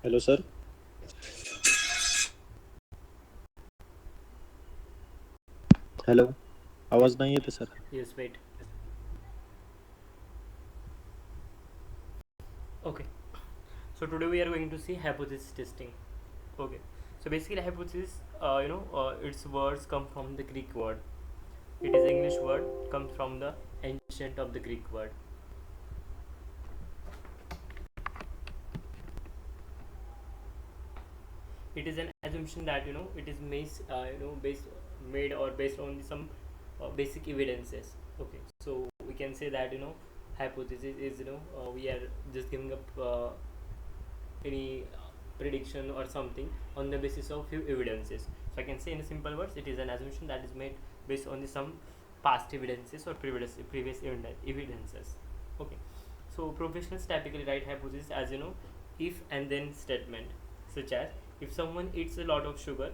Hello sir. Hello. Yes, आवाज नाही येते sir. yes, wait. Okay, so today we are going to see hypothesis testing. Okay, so basically hypothesis, its words come from the Greek word. It is English word, comes from the ancient of the Greek word. It is an assumption that it is made or based on some basic evidences. Okay, so we can say that hypothesis is we are just giving up any prediction or something on the basis of few evidences. So I can say in simple words, it is an assumption that is made based on some past evidences or previous evidences. Okay, so professionals typically write hypothesis as if and then statement, such as if someone eats a lot of sugar,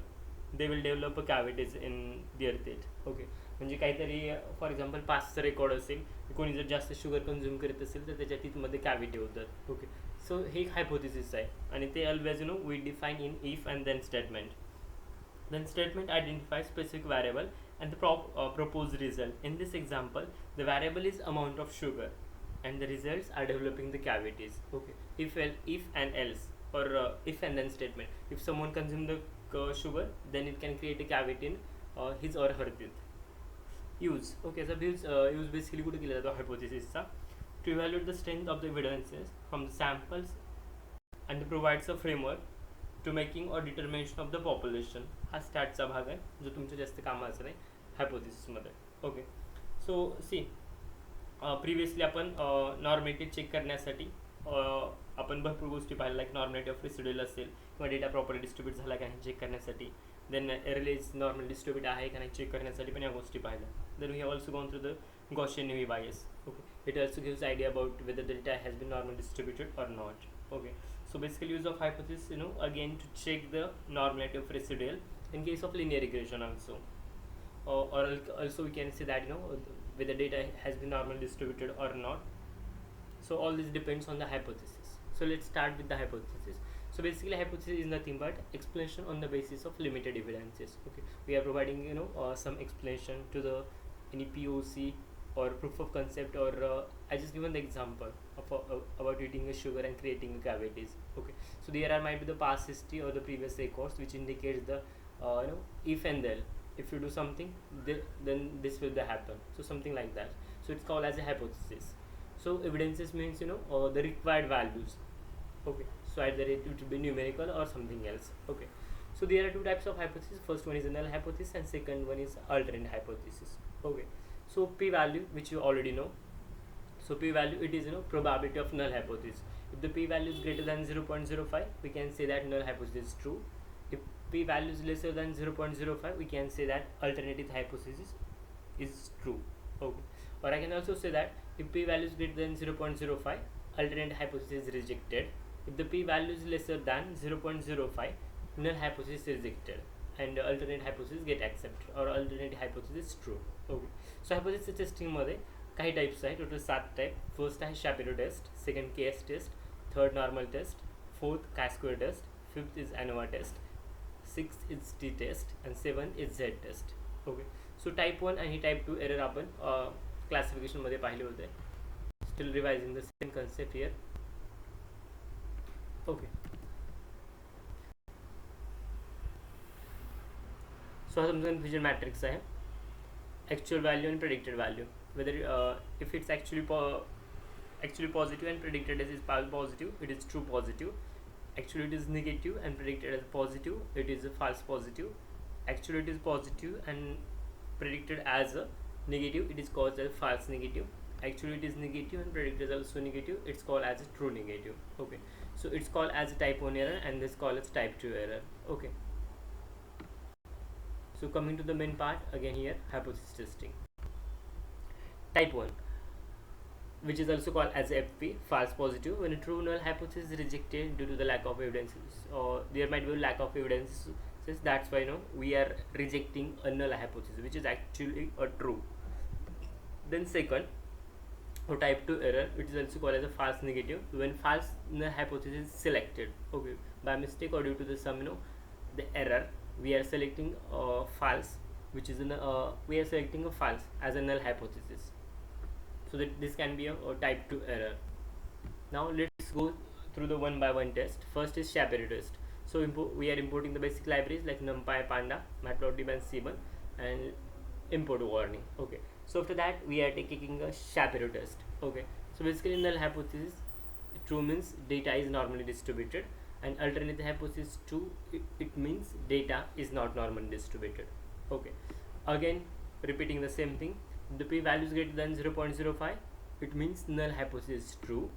they will develop a cavities in their teeth. Okay, म्हणजे काहीतरी for example पाचचं record असेल, कोणी जर जास्त sugar consume करत असेल तर त्याच्या टीथमध्ये कॅव्हिटी होतात. ओके, सो हे एक हायपोथिसिस आहे आणि ते always we define in if and then statement. Then statement identifies specific variable and the proposed result. In this example, the variable is amount of sugar, and the results are developing the cavities. Okay, if and else, or if and then statement. If someone consume the sugar, then it can create a cavity in his or her teeth. Use. Okay, so use basically कुठे केला जातो hypothesisचा to evaluate the strength of the evidences from the samples and provides a framework to making or determination of the population. हा स्टॅटचा भाग आहे जो तुमच्या जास्त कामाचा नाही हायपोथेसिसमध्ये. ओके, सो सी प्रिव्हियसली आपण नॉर्मॅलिटी चेक करण्यासाठी आपण भरपूर गोष्टी पाहिल्या, लाईक नॉर्मॅलिटी ऑफ रेसिड्युअल असेल किंवा डेटा प्रॉपर डिस्ट्रीब्यूट झाला का नाही चेक करण्यासाठी. Then error is normal distribute आहे का नाही चेक करण्यासाठी पण या गोष्टी पाहिल्या. Then we have also gone through the Gaussian UV bias. Okay, it also gives idea about whether the data has been normally distributed or not. Okay, so basically use of hypothesis again to check the normality of residual in case of linear regression also. Or also we can say that whether data has been normally distributed or not. So all this depends on the hypothesis. So let's start with the hypothesis. So basically hypothesis is nothing but explanation on the basis of limited evidences. Okay, we are providing some explanation to the any POC or proof of concept, or I just given the example of about eating a sugar and creating cavities. Okay, so there are might be the past history or the previous records which indicates the if and then if you do something then this will happen, so something like that. So it's called as a hypothesis. So evidences means the required values. Okay, so either it will be numerical or something else. Okay, so there are two types of hypothesis. First one is a null hypothesis and second one is alternate hypothesis. Okay, so p value, which you already know. So p value, it is probability of null hypothesis. If the p value is greater than 0.05, we can say that null hypothesis is true. If p value is lesser than 0.05, we can say that alternative hypothesis is true. Okay, or I can also say that if p value is greater than 0.05, alternate hypothesis is rejected. If the p value is lesser than 0.05, null hypothesis is rejected and alternate hypothesis get accepted, or alternate hypothesis is true. Okay, so hypothesis testing मध्ये काही types आहे, total 7 type. First आहे Shapiro test, second KS test, third normal test, fourth chi square test, fifth is ANOVA test, sixth is T test and seventh is Z test. Okay, so type 1 आणि type 2 error आपण क्लासिफिकेशनमध्ये पाहिले होते. Still revising the same concept here. Okay, so हा समजा confusion matrix आहे. Actual value and predicted value, whether if it's actually positive and predicted as is positive, it is true positive. Actually it is negative and predicted as positive, it is a false positive. Actually it is positive and predicted as a negative, it is called as false negative. Actually it is negative and predicted as also negative, it's called as a true negative. Okay, so it's called as a type 1 error and this called as type 2 error. Okay, so coming to the main part again here, hypothesis testing. Type 1, which is also called as FP, false positive, when a true null hypothesis is rejected due to the lack of evidences, or there might be a lack of evidences. That's why we are rejecting a null hypothesis which is actually a true. Then second, or type 2 error, which is also called as a false negative, when false null hypothesis is selected. Okay, by mistake or due to the some the error, we are selecting false, which is in we are selecting a false as a null hypothesis. So that this can be a type 2 error. Now let's go through the one by one test. First is Shapiro test. So we are importing the basic libraries like NumPy, Panda, Matplotlib and Cbun, and import warning. Okay, so after that we are taking a Shapiro test. Okay, so basically null hypothesis true means data is normally distributed, and alternate hypothesis true, it means data is not normally distributed. Okay, again repeating the same thing. The p value is greater than 0.05, it means null hypothesis is true,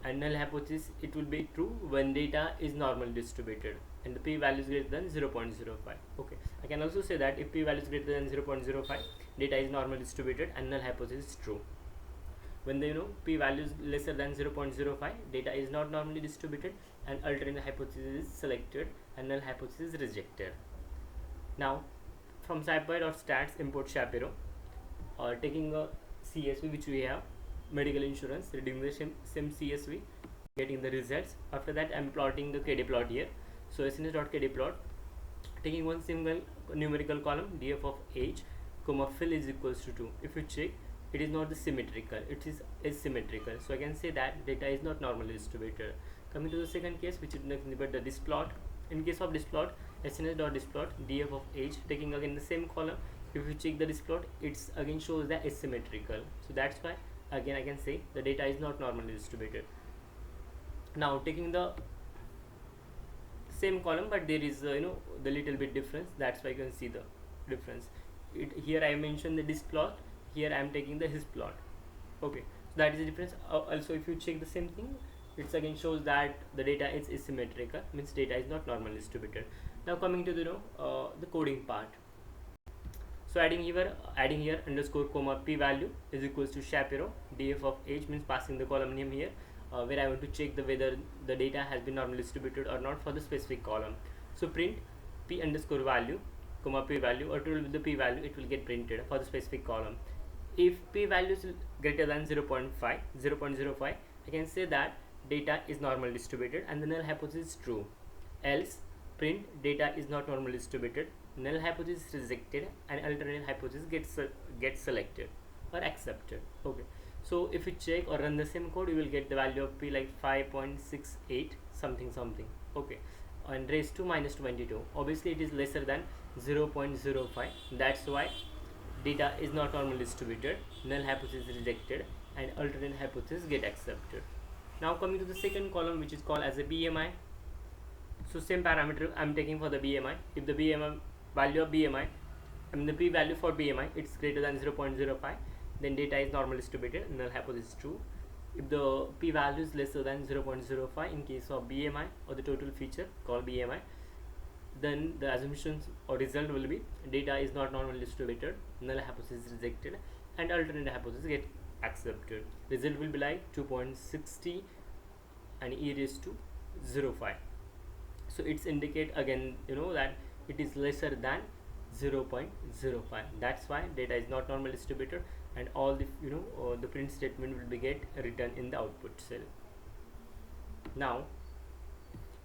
and null hypothesis it will be true when data is normally distributed and the p value is greater than 0.05. Okay, I can also say that if p value is greater than 0.05, data is normally distributed and null hypothesis is true. When the p value is lesser than 0.05, data is not normally distributed and alternate hypothesis is selected and null hypothesis is rejected. Now from scipy.stats import Shapiro, taking a CSV which we have, medical insurance, reading the same CSV, getting the results. After that I'm plotting the KD plot here. So sns.kd plot, taking one single numerical column, df of age comma fill is equals to 2. If you check, it is not the symmetrical, it is asymmetrical, so I can say that data is not normally distributed. Coming to the second case, which is nothing but the displot. In case of displot, sns.displot df of age, taking again the same column. If you check the displot, it's again shows the asymmetrical, so that's why again I can say the data is not normally distributed. Now taking the same column, but there is the little bit difference, that's why you can see the difference. Here I mentioned the displot, here I am taking the his plot. Okay, so that is the difference. Also if you check the same thing, it again shows that the data is asymmetrical, means data is not normally distributed. Now coming to the coding part. So adding here underscore comma p value is equals to Shapiro df of age, means passing the column name here, where I want to check whether the data has been normally distributed or not for the specific column. So print p underscore value comma p value, or total with the p value, it will get printed for the specific column. If p value is greater than 0.05, I can say that data is normally distributed and the null hypothesis is true. Else print data is not normally distributed, null hypothesis is rejected, and alternate hypothesis gets selected or accepted. Okay, so if you check or run the same code, you will get the value of p like 5.68 something. Okay, and raised to minus 22. Obviously it is lesser than 0.05, that's why data is not normally distributed, null hypothesis is rejected, and alternate hypothesis get accepted. Now coming to the second column, which is called as a BMI. So same parameter I am taking for the BMI. If the BMI value of BMI, I mean the p value for BMI, it's greater than 0.05, then data is normally distributed, null hypothesis is true. If the p value is lesser than 0.05 in case of BMI or the total feature called BMI, then the assumptions or result will be data is not normally distributed, null hypothesis is rejected, and alternate hypothesis get accepted. Result will be like 2.60 and e raised to 0.5. So it's indicate again that it is lesser than 0.05. That's why data is not normally distributed, and all the the print statement will be get written in the output cell. Now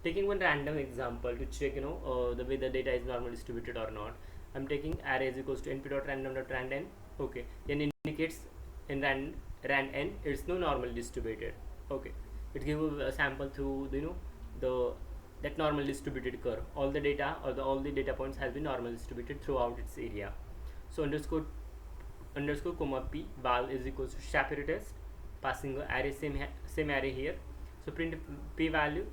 taking one random example to check the way the data is normally distributed or not. I'm taking array is equals to np.random.randn. Okay, n indicates in rand n it's no normally distributed. Okay, it gives a sample through that normal distributed curve. All the data or all the data points has been normally distributed throughout its area. So underscore comma p val is equals to Shapiro test, passing the array same array here. So print p value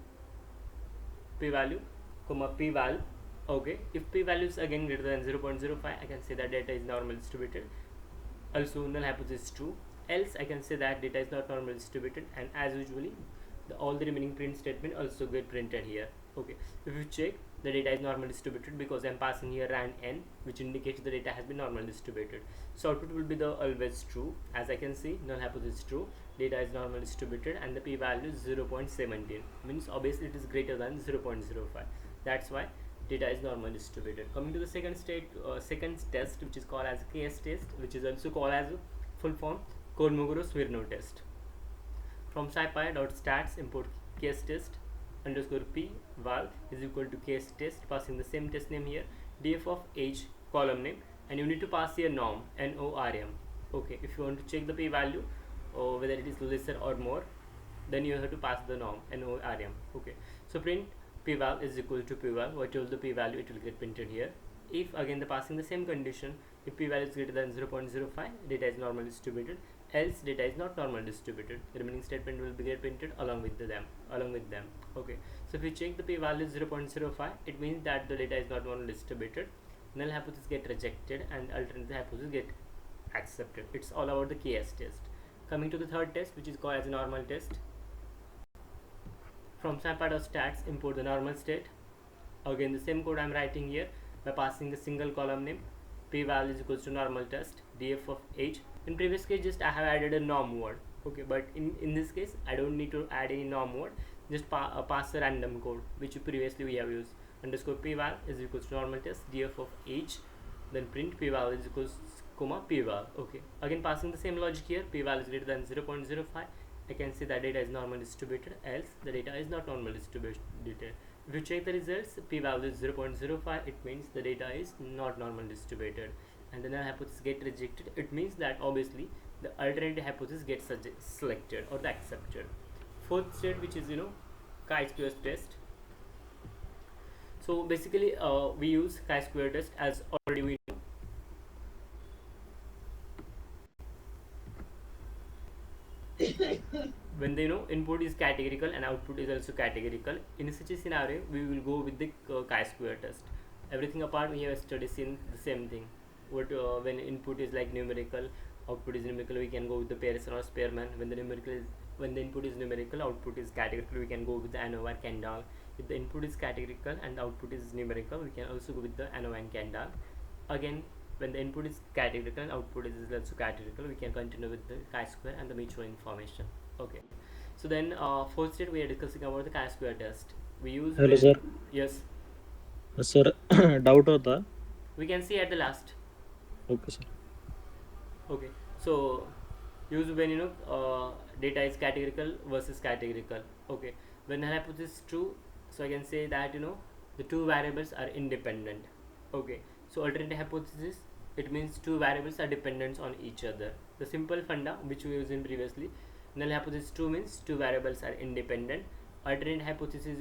comma p val. Okay, if p value is again greater than 0.05, I can say that data is normally distributed, also null hypothesis is true. Else I can say that data is not normally distributed, and as usually all the remaining print statement also get printed here. Okay, if you check, the data is normally distributed because I'm passing here rand n, which indicates the data has been normally distributed. So output will be the always true. As I can see, null hypothesis is true, data is normally distributed, and the p value is 0.17, means obviously it is greater than 0.05. That's why data is normally distributed. Coming to the second test, which is called as case test, which is also called as full form Kolmogorov-Smirnov test. From scipy.stats import case test. underscore p val is equal to case test, passing the same test name here, df of age column name, and you need to pass here norm, norm. Okay, if you want to check the p value or whether it is lesser or more, then you have to pass the norm, norm. Okay, so print p val is equal to p val, whatever the p value it will get printed here. If again the passing the same condition, if p value is greater than 0.05, data is normally distributed, else data is not normally distributed. The remaining statement will be get printed along with them. Okay, so if you check the p value is 0.05, it means that the data is not normally distributed, null hypothesis get rejected and alternative hypothesis get accepted. It's all about the KS test. Coming to the third test, which is called as a normal test. From some part of stats, import the normal state. Again the same code I am writing here by passing a single column name, p value is equals to normal test, df of age. In previous case just I have added a norm word, okay, but in this case I don't need to add any norm word, just pass a random code which previously we have used, underscore p val is equals to normal test, df of age, then print p val is equals comma p val. Okay, again passing the same logic here, p val is greater than 0.05, I can say that data is normally distributed, else the data is not normally distributed. If you check the results, p value is 0.05, it means the data is not normally distributed, and the null hypothesis get rejected. It means that obviously the alternative hypothesis gets selected or the accepted. Fourth state, which is chi-square test. So basically we use chi-square test as already we know. When they know input is categorical and output is also categorical, in such a scenario we will go with the chi-square test. Everything apart we have studied in the same thing. What when input is like numerical, output is numerical, we can go with the Pearson or Spearman. When the input is numerical, output is categorical, we can go with the ANOVA, Kendall. If the input is categorical and output is numerical, we can also go with the ANOVA and Kendall. Again, when the input is categorical and output is also categorical, we can continue with the chi-square and the mutual information. Okay, so then fourth state we are discussing about the chi-square test. We use Hello sir. Yes, Sir, doubt होता. we can see at the last. Okay sir. Okay, so use when data is categorical versus categorical. Okay, when hypothesis is true, so I can say that the two variables are independent. Okay, so alternative hypothesis, it means two variables are dependent on each other. The simple funda which we used in previously, null hypothesis true means two variables are independent. Alternate hypothesis,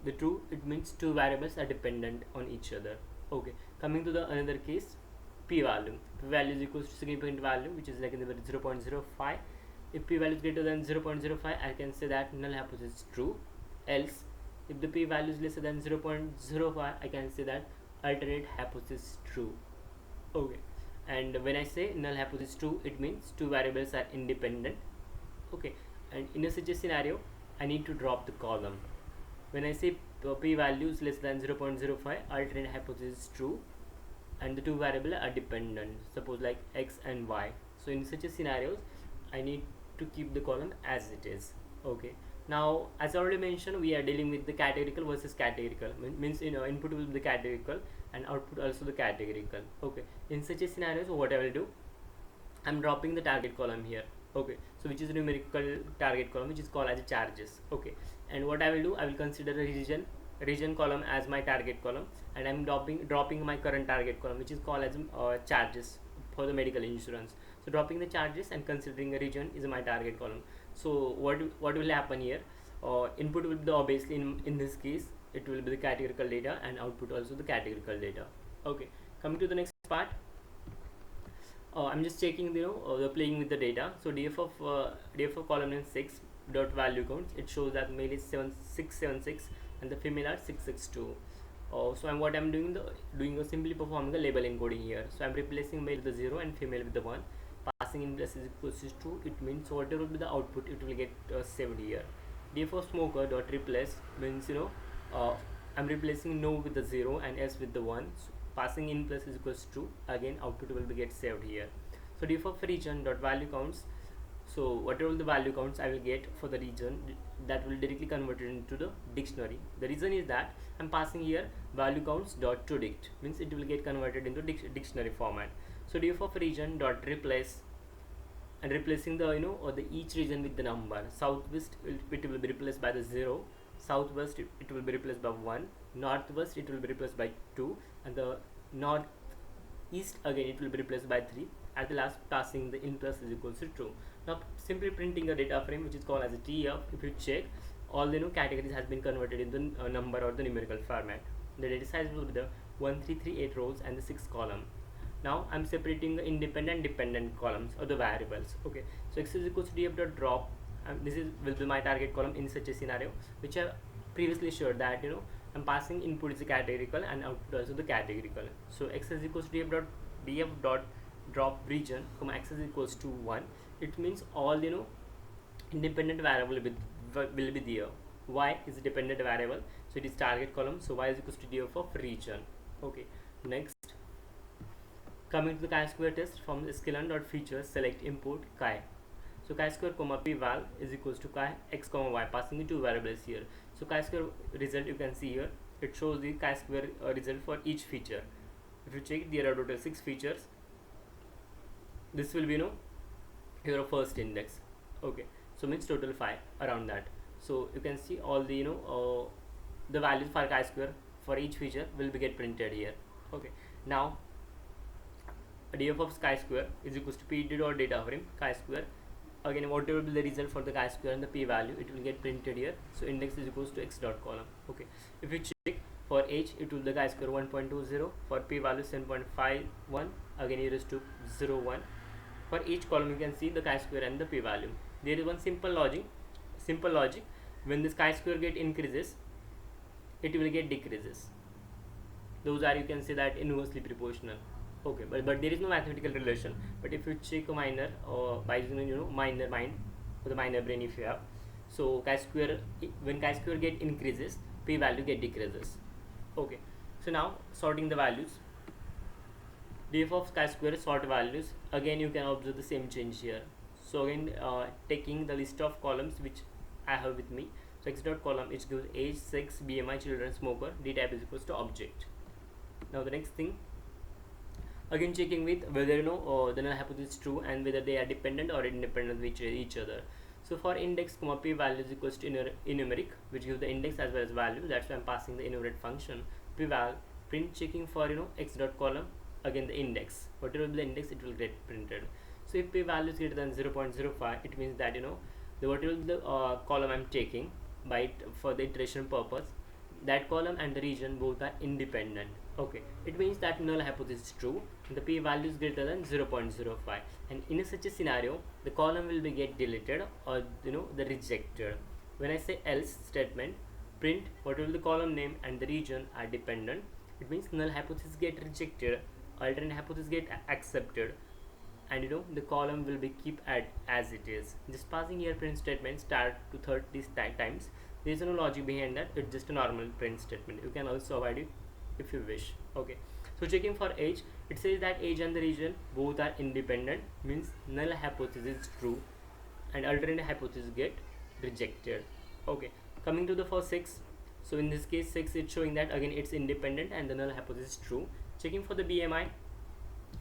the true, it means two variables are dependent on each other. Okay, coming to the another case, p value. P value is equals to significant value, which is like in the 0.05. If p value is greater than 0.05, I can say that null hypothesis is true. Else, if the p value is lesser than 0.05, I can say that alternate hypothesis is true. Okay, and when I say null hypothesis true, it means two variables are independent. Okay, and in such a scenario, I need to drop the column. When I say p value is less than 0.05, alternate hypothesis is true, and the two variables are dependent, suppose like x and y. So in such a scenarios, I need to keep the column as it is. Okay, now as I already mentioned, we are dealing with the categorical versus categorical, means input will be the categorical and output also the categorical. Okay, in such a scenarios, what I will do, I'm dropping the target column here. Okay, so which is a numerical target column, which is called as charges. Okay, and what I will do, I will consider a region column as my target column, and I'm dropping my current target column, which is called as charges for the medical insurance. So dropping the charges and considering a region is my target column. So what will happen here, input will be the, obviously in this case it will be the categorical data, and output also the categorical data. Okay, coming to the next part, I'm just checking the playing with the data. So df of column name 6 dot value counts, it shows that male is 676 and the female are 662. So what I'm doing simply performing the label encoding here. So I'm replacing male with the 0 and female with the 1, passing in plus is equals to 2. It means whatever will be the output, it will get saved here. df of smoker dot replace means I'm replacing no with the 0 and s with the 1. So passing in plus is equals to 2, again output will be get saved here. So def of region dot value counts, so whatever the value counts I will get for the region, that will directly convert it into the dictionary. The reason is that I'm passing here value counts dot to dict, means it will get converted into dictionary format. So def of region dot replace, and replacing the or the each region with the number. Southwest it will be replaced by the 0, southwest it will be replaced by 1, northwest it will be replaced by 2, and the north east again it will be replaced by 3. At the last, passing the in plus is equals to true. Now simply printing a data frame which is called as a TF. If you check, all the categories has been converted in the number or the numerical format. The data size will be the 1338 rows and the 6 column. Now I'm separating the independent dependent columns or the variables. Okay, so x is equals to df dot drop, and this is will be my target column in such a scenario, which I previously showed that I'm passing input is a categorical and output also the categorical. So x is equals to df dot drop region, comma x is equals to 1. It means all independent variable will be there. Y is a dependent variable, so it is target column. So y is equals to df of region. Okay, next, coming to the chi-square test, from the sklearn dot features select import chi. So chi-square comma p val is equals to chi x comma y, passing the two variables here. So chi-square result you can see here, it shows the chi-square result for each feature. If you check, there are total 6 features. This will be your first index. Okay, so means total 5 around that. So you can see all the the values for chi-square for each feature will be get printed here. Okay, now df of chi-square is equals to p dot data frame chi-square. Again, whatever will be the result for the chi-square and the p value, it will get printed here. So index is equals to x dot column. Okay, if you check, for h it will be the chi-square 1.20, for p value 7.51, again here is to 0.1. For each column you can see the chi-square and the p value. There is one simple logic. When this chi-square get increases, it will get decreases. Those are, you can say that, inversely proportional. Okay, but there is no mathematical relation. But if you check a minor by using minor mind or the minor brain if you have, so chi-square, when chi-square get increases, p value get decreases. Okay, so now sorting the values, df of chi-square sort values, again you can observe the same change here. So again, taking the list of columns which I have with me, so x dot column it gives age, sex, BMI, children, smoker, d type is equals to object. Now the next thing, again checking with whether the null hypothesis is true and whether they are dependent or independent with each other. So for index comma p value is equals to numeric, which gives the index as well as value. That's why I'm passing the enumerate function p val. Print checking for x dot column, again the index, whatever will be the index it will get printed. So if p value is greater than 0.05, it means that the whatever the column I'm taking by for the iteration purpose, that column and the region both are independent. Okay, it means that null hypothesis is true and the p value is greater than 0.05, and in such a scenario the column will be get deleted or the rejected. When I say else statement, print whatever the column name and the region are dependent, it means null hypothesis get rejected, alternate hypothesis get accepted, and the column will be keep as it is. Just passing here print statement start to 30 times. There is no logic behind that, it's just a normal print statement. You can also avoid it if you wish. Okay, so checking for age, it says that age and the region both are independent, means null hypothesis is true and alternate hypothesis get rejected. Okay, coming to the first 6, so in this case 6 it's showing that again it's independent and the null hypothesis is true. Checking for the BMI,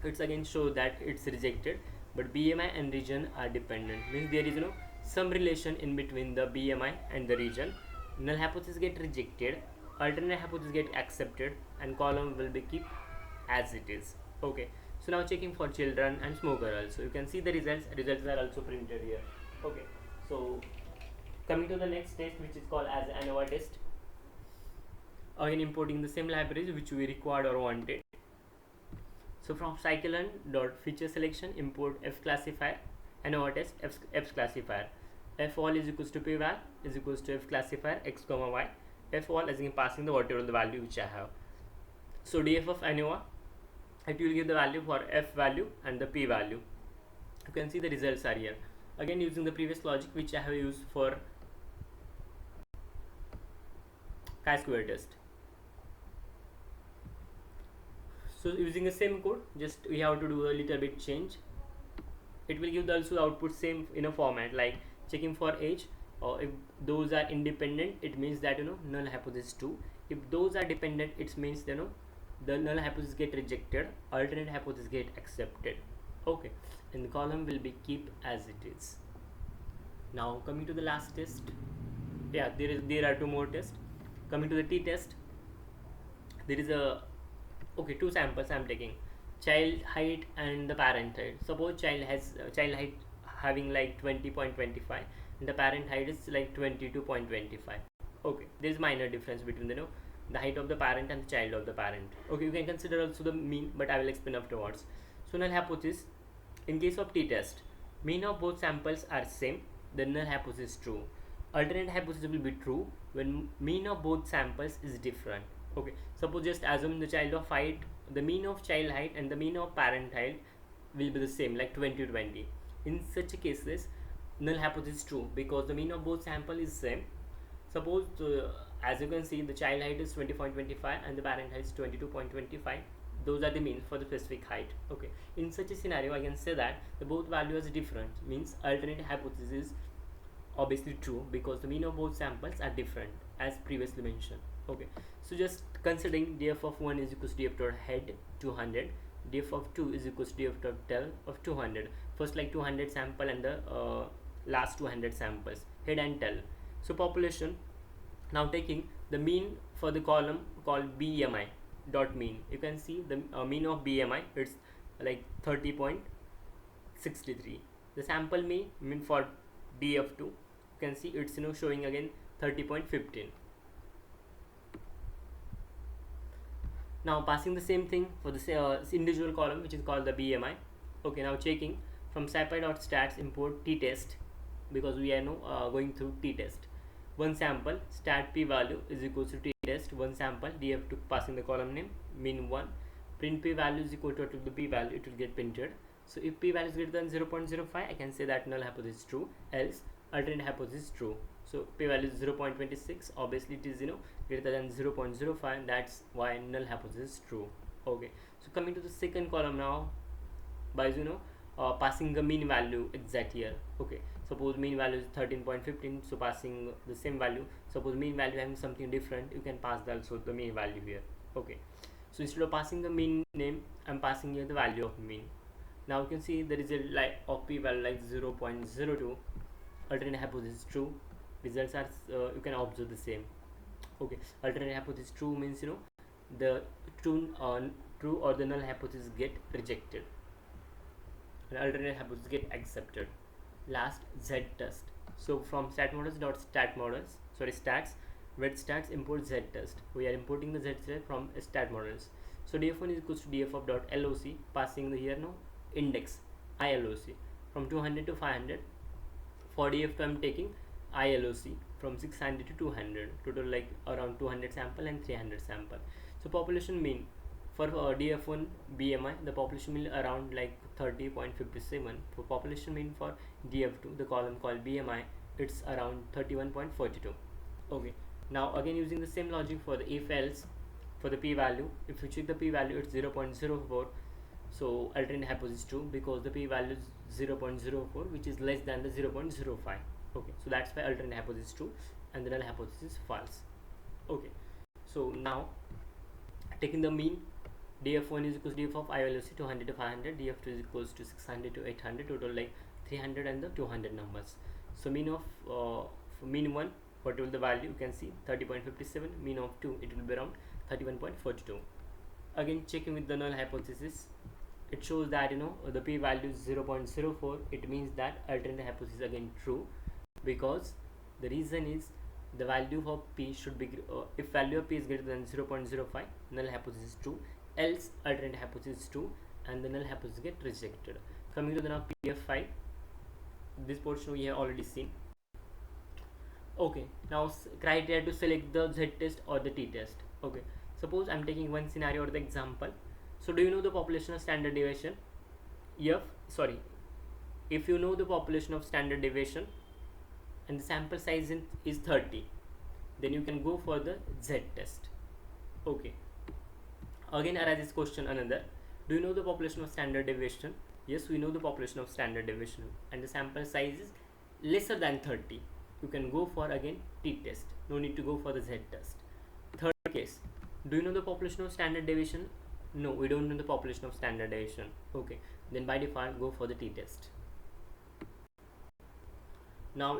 it's again show that it's rejected, but BMI and region are dependent, means there is some relation in between the BMI and the region. Null hypothesis get rejected, alternate hypothesis get accepted, and column will be keep as it is. Okay, so now checking for children and smoker also, you can see the results are also printed here. Okay, so coming to the next test, which is called as ANOVA test. Again importing the same libraries which we required or wanted. So from scikit-learn dot feature selection, import f classifier, ANOVA test f classifier. F all is equals to p val is equals to f classifier x comma y. F all as in passing the whatever the value which I have. So df of ANOVA, it will give the value for f value and the p value. You can see the results are here. Again using the previous logic which I have used for chi-square test. So using the same code, just we have to do a little bit change. It will give the also output same in a format, like checking for age, or if those are independent, it means that null hypothesis true. If those are dependent, it means the null hypothesis get rejected, alternate hypothesis get accepted. Okay, and the column will be keep as it is. Now coming to the last test. yeah, there are two more tests. Coming to the t test, there is a, okay, two samples I'm taking, child height and the parent height. Suppose child has child height having like 20.25 and the parent height is like 22.25. Okay, there is minor difference between the height of the parent and the child of the parent. Okay, you can consider also the mean, but I will explain afterwards. So null hypothesis, in case of t test, mean of both samples are same, the null hypothesis is true. Alternate hypothesis will be true when mean of both samples is different. Okay, suppose just assume the child of height, the mean of child height and the mean of parent height will be the same, like 20 20. In such cases, null hypothesis is true because the mean of both sample is same. Suppose as you can see, the child height is 20.25 and the parent height is 22.25. Those are the means for the specific height. Okay, in such a scenario I can say that the both values are different, means alternate hypothesis obviously true because the mean of both samples are different as previously mentioned. Okay, so just considering df of 1 is equals to df dot head 200, df of 2 is equals to df dot tail of 200. First like 200 sample and the last 200 samples, head and tail. So population, now taking the mean for the column called BMI dot mean, you can see the mean of BMI, it's like 30.63. the sample mean for df2, you can see it's showing again 30.15. now passing the same thing for the individual column which is called the BMI. Okay, now checking from scipy.stats import t test, because we are now going through t test. One sample stat p value is equals to t test one sample df2, passing the column name mean 1, print p value is equal to the p value, it will get printed. So if p value is greater than 0.05, I can say that null hypothesis is true, else alternate hypothesis is true. So p value is 0.26, obviously it is greater than 0.05, that's why null hypothesis is true. Okay, so coming to the second column now, by passing the mean value exact here. Okay, suppose mean value is 13.15, so passing the same value. Suppose mean value having something different, you can pass also the mean value here. Okay, so instead of passing the mean name, I'm passing here the value of mean. Now you can see there is a like of p value like 0.02, alternate hypothesis true, results are you can observe the same. Okay, alternate hypothesis true means the true or the null hypothesis get rejected and alternate hypothesis get accepted. Last, z test. So from stat models dot stat models, sorry, stats with stats import z test. We are importing the z test from stat models. So df1 is equals to df of dot loc, passing the here no index ILOC from 200 to 500. For df2 I'm taking ILOC from 600 to 200, total like around 200 sample and 300 sample. So population mean for df1 BMI, the population mean around like 30.57. For population mean for df2, the column called BMI, it's around 31.42. Okay, now again using the same logic for the if else, for the p value, if you check the p value, it's 0.04. so alternate hypothesis true because the p value is 0.04, which is less than the 0.05. Okay, so that's why alternate hypothesis true and the null hypothesis is false. Okay, so now taking the mean, df1 is equals to df of ILOC 200 to 500, df2 is equals to 600 to 800, total like 300 and the 200 numbers. So mean of mean 1, what will the value, you can see 30.57, mean of 2, it will be around 31.42. again checking with the null hypothesis, it shows that the p value is 0.04, it means that alternate hypothesis again true, because the reason is the value of p should be if value of p is greater than 0.05, null hypothesis is true, else alternate hypothesis is true and the null hypothesis get rejected. Coming to the now pf5, this portion we have already seen. Okay, now criteria to select the z test or the t test. Okay, suppose I'm taking one scenario or the example. So do you know the population of standard deviation? If you know the population of standard deviation and the sample size is 30, then you can go for the z test. Okay, again arises question another, do you know the population of standard deviation? Yes, we know the population of standard deviation and the sample size is lesser than 30, you can go for again t test, no need to go for the z test. Third case, do you know the population of standard deviation? No, we don't know the population of standard deviation. Okay, then by default go for the t test. Now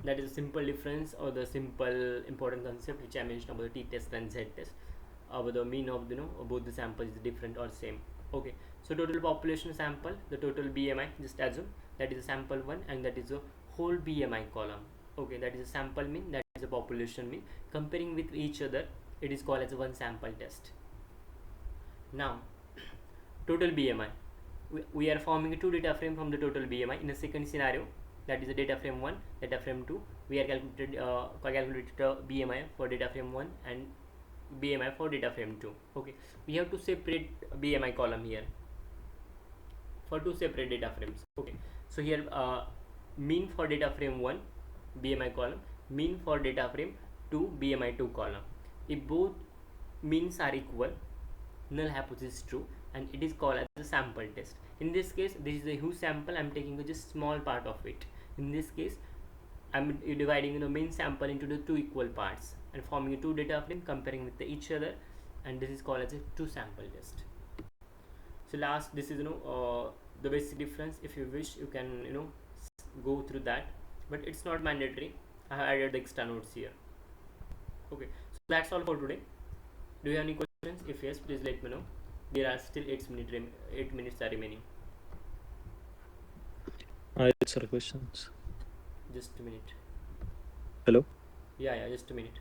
That is a simple difference or the simple important concept which I mentioned about the t-test and z-test. About the mean of both the samples is different or same. Okay, so total population sample, the total BMI, just assume that is a sample 1 and that is a whole BMI column. Okay, that is a sample mean, that is a population mean. Comparing with each other, it is called as a one sample test. Now, total BMI, we are forming a two data frame from the total BMI. In a second scenario, that is the data frame 1, data frame 2, we are calculated BMI for data frame 1 and BMI for data frame 2. Okay, we have to separate BMI column here for two separate data frames. Okay, so here mean for data frame 1 BMI column, mean for data frame 2 BMI 2 column. If both means are equal, null hypothesis is true and it is called as a sample test. In this case, this is a huge sample, I'm taking a just small part of it. In this case, I'm dividing the main sample into the two equal parts and forming a two data frame, comparing with each other, and this is called as a two sample test. So last, this is the basic difference. If you wish, you can go through that, but it's not mandatory. I have added the extra notes here. Okay, so that's all for today. Do you have any questions? If yes, please let me know. There are still 8 minutes are remaining. Sir, questions. Just a minute. Hello. Yeah, just a minute.